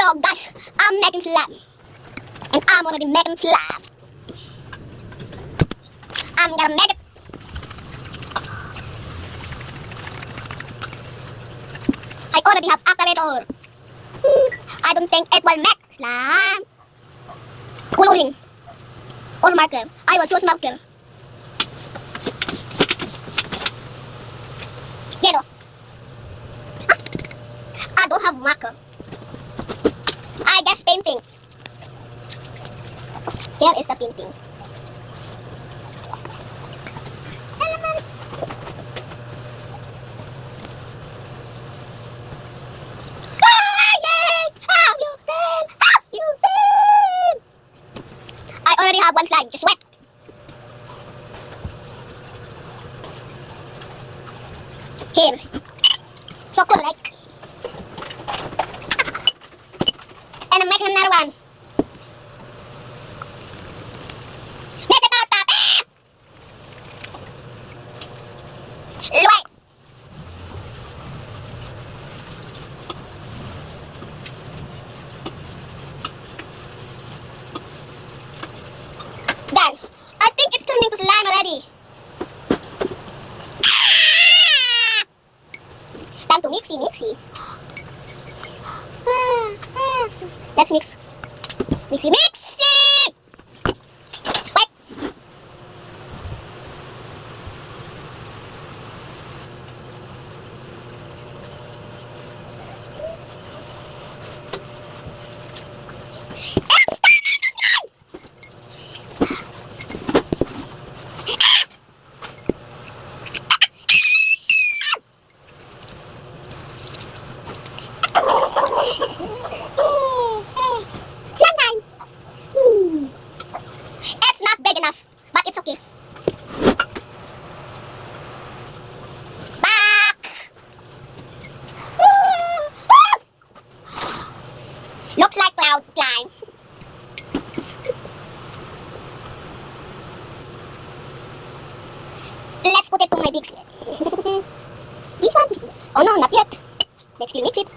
So guys, I'm making slab. And I'm already making slab. I'm gonna make it. I already have activator. I don't think it will make slab. Coloring or marker. I will choose marker. Yellow. I don't have marker. I just painting. Here is the painting. I already have one slime, just wet. Here. So correct. And I'm making another one. Make it not stop. Wait. Done. I think it's turning to slime already. Time to mixy. Let's mix. Mixy. Wait. It's turning to slime. Slime time. It's not big enough, but it's okay. Back. Looks like cloud slime. Let's put it to my big slime. This one. Oh no, not yet. Let's still mix it.